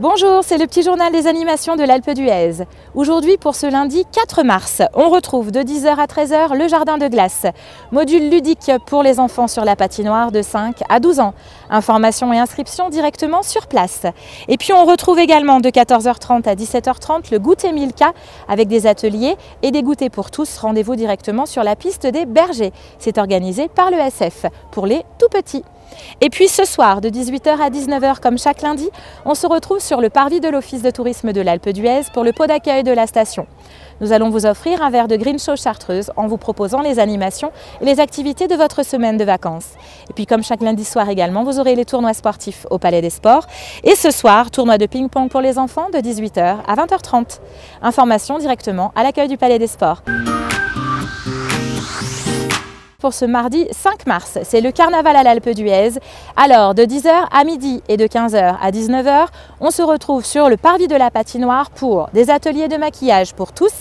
Bonjour, c'est le petit journal des animations de l'Alpe d'Huez. Aujourd'hui, pour ce lundi 4 mars, on retrouve de 10h à 13h le jardin de glace. Module ludique pour les enfants sur la patinoire de 5 à 12 ans. Information et inscription directement sur place. Et puis on retrouve également de 14h30 à 17h30 le goûter Milka avec des ateliers et des goûters pour tous. Rendez-vous directement sur la piste des bergers. C'est organisé par l'ESF pour les tout petits. Et puis ce soir, de 18h à 19h, comme chaque lundi, on se retrouve sur le parvis de l'Office de tourisme de l'Alpe d'Huez pour le pot d'accueil de la station. Nous allons vous offrir un verre de Green Show Chartreuse en vous proposant les animations et les activités de votre semaine de vacances. Et puis comme chaque lundi soir également, vous aurez les tournois sportifs au Palais des Sports. Et ce soir, tournoi de ping-pong pour les enfants de 18h à 20h30. Information directement à l'accueil du Palais des Sports. Pour ce mardi 5 mars, c'est le carnaval à l'Alpe d'Huez. Alors, de 10h à midi et de 15h à 19h, on se retrouve sur le parvis de la patinoire pour des ateliers de maquillage pour tous.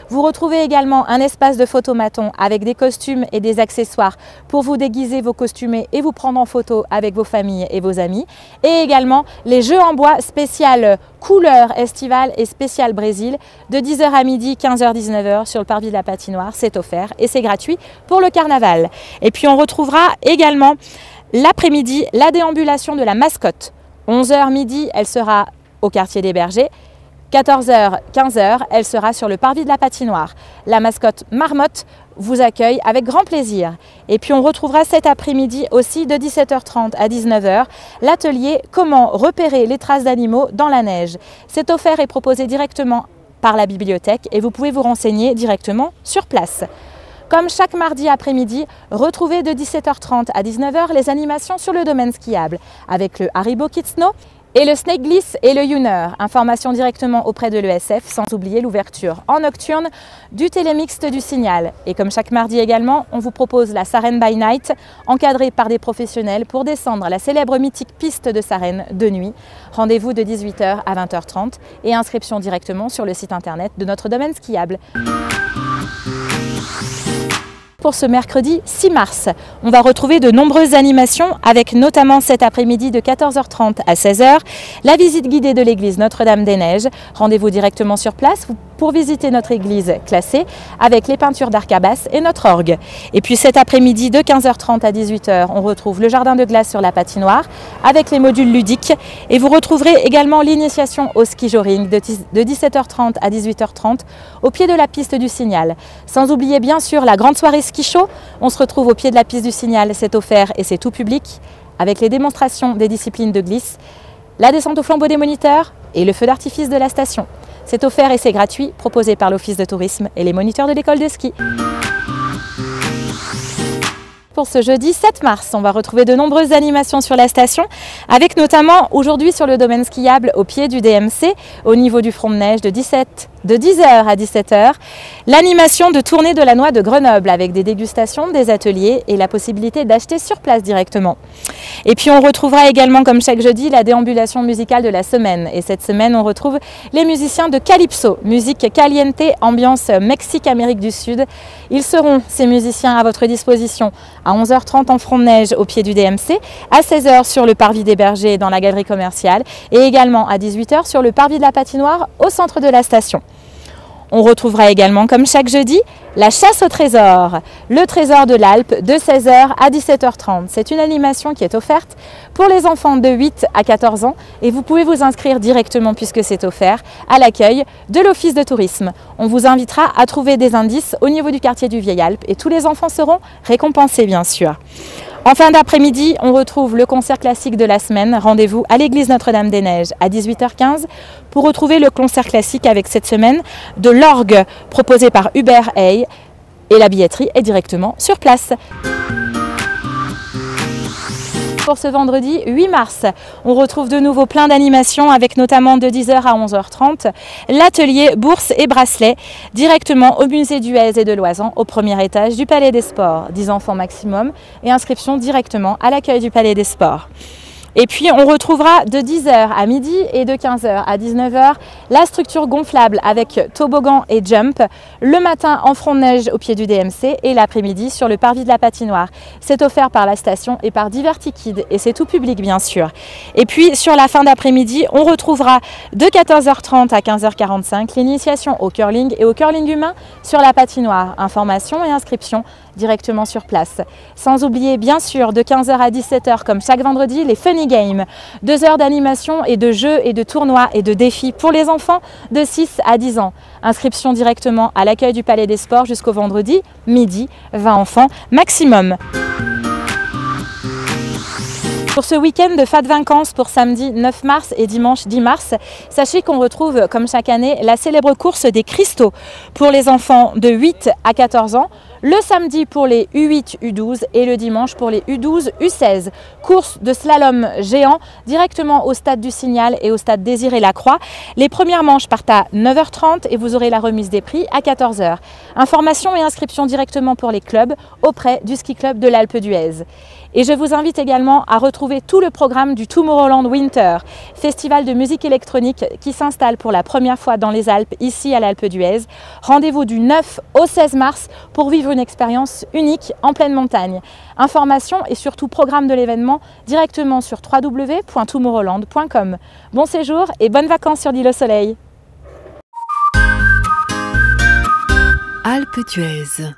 Vous retrouvez également un espace de photomaton avec des costumes et des accessoires pour vous déguiser, vous costumer et vous prendre en photo avec vos familles et vos amis. Et également les jeux en bois spécial couleur estivale et spécial Brésil de 10h à midi, 15h, 19h sur le parvis de la patinoire. C'est offert et c'est gratuit pour le carnaval. Et puis on retrouvera également l'après-midi la déambulation de la mascotte. 11h midi, elle sera au quartier des bergers. 14h, 15h, elle sera sur le parvis de la patinoire. La mascotte Marmotte vous accueille avec grand plaisir. Et puis on retrouvera cet après-midi aussi de 17h30 à 19h l'atelier Comment repérer les traces d'animaux dans la neige. C'est offert et proposé directement par la bibliothèque et vous pouvez vous renseigner directement sur place. Comme chaque mardi après-midi, retrouvez de 17h30 à 19h les animations sur le domaine skiable avec le Haribo Kids Snow et le Snake Gliss et le Youner. Information directement auprès de l'ESF, sans oublier l'ouverture en nocturne du télémixte du Signal. Et comme chaque mardi également, on vous propose la Sarenne by Night, encadrée par des professionnels pour descendre la célèbre mythique piste de Sarenne de nuit. Rendez-vous de 18h à 20h30 et inscription directement sur le site internet de notre domaine skiable. Pour ce mercredi 6 mars, on va retrouver de nombreuses animations avec notamment cet après-midi de 14h30 à 16h, la visite guidée de l'église Notre-Dame-des-Neiges. Rendez-vous directement sur place pour visiter notre église classée avec les peintures d'arcabas et notre orgue. Et puis cet après-midi de 15h30 à 18h, on retrouve le jardin de glace sur la patinoire avec les modules ludiques. Et vous retrouverez également l'initiation au ski joring de 17h30 à 18h30 au pied de la piste du Signal. Sans oublier bien sûr la grande soirée ski show. On se retrouve au pied de la piste du Signal, c'est offert et c'est tout public avec les démonstrations des disciplines de glisse, la descente au flambeau des moniteurs et le feu d'artifice de la station. C'est offert et c'est gratuit, proposé par l'Office de tourisme et les moniteurs de l'école de ski. Pour ce jeudi 7 mars, on va retrouver de nombreuses animations sur la station, avec notamment aujourd'hui sur le domaine skiable au pied du DMC, au niveau du front de neige de 10h à 17h, l'animation de tournée de la noix de Grenoble avec des dégustations, des ateliers et la possibilité d'acheter sur place directement. Et puis on retrouvera également comme chaque jeudi la déambulation musicale de la semaine. Et cette semaine on retrouve les musiciens de Calypso, musique caliente, ambiance Mexique, Amérique du Sud. Ils seront ces musiciens à votre disposition à 11h30 en front de neige au pied du DMC, à 16h sur le parvis des bergers dans la galerie commerciale et également à 18h sur le parvis de la patinoire au centre de la station. On retrouvera également, comme chaque jeudi, la chasse au trésor, le trésor de l'Alpe de 16h à 17h30. C'est une animation qui est offerte pour les enfants de 8 à 14 ans et vous pouvez vous inscrire directement puisque c'est offert à l'accueil de l'Office de tourisme. On vous invitera à trouver des indices au niveau du quartier du Vieil Alpe et tous les enfants seront récompensés bien sûr. En fin d'après-midi, on retrouve le concert classique de la semaine. Rendez-vous à l'église Notre-Dame-des-Neiges à 18h15 pour retrouver le concert classique avec cette semaine de l'orgue proposé par Hubert Hay et la billetterie est directement sur place. Pour ce vendredi 8 mars, on retrouve de nouveau plein d'animations avec notamment de 10h à 11h30 l'atelier bourse et bracelets directement au musée d'Huez et de Loisan au premier étage du Palais des Sports. 10 enfants maximum et inscription directement à l'accueil du Palais des Sports. Et puis on retrouvera de 10h à midi et de 15h à 19h la structure gonflable avec toboggan et jump, le matin en front de neige au pied du DMC et l'après-midi sur le parvis de la patinoire. C'est offert par la station et par Divertikids et c'est tout public bien sûr. Et puis sur la fin d'après-midi, on retrouvera de 14h30 à 15h45 l'initiation au curling et au curling humain sur la patinoire. Information et inscription directement sur place. Sans oublier bien sûr de 15h à 17h comme chaque vendredi les Funny Games. 2 heures d'animation et de jeux et de tournois et de défis pour les enfants de 6 à 10 ans. Inscription directement à l'accueil du Palais des Sports jusqu'au vendredi, midi, 20 enfants maximum. Pour ce week-end de Fat Vacances pour samedi 9 mars et dimanche 10 mars, sachez qu'on retrouve comme chaque année la célèbre course des cristaux pour les enfants de 8 à 14 ans, le samedi pour les U8, U12 et le dimanche pour les U12, U16. Course de slalom géant directement au stade du Signal et au stade Désiré-Lacroix. Les premières manches partent à 9h30 et vous aurez la remise des prix à 14h. Informations et inscriptions directement pour les clubs auprès du ski club de l'Alpe d'Huez. Et je vous invite également à retrouver tout le programme du Tomorrowland Winter, festival de musique électronique qui s'installe pour la première fois dans les Alpes, ici à l'Alpe d'Huez. Rendez-vous du 9 au 16 mars pour vivre une expérience unique en pleine montagne. Informations et surtout programme de l'événement directement sur www.tomorrowland.com. Bon séjour et bonnes vacances sur l'île au soleil. Alpe d'Huez.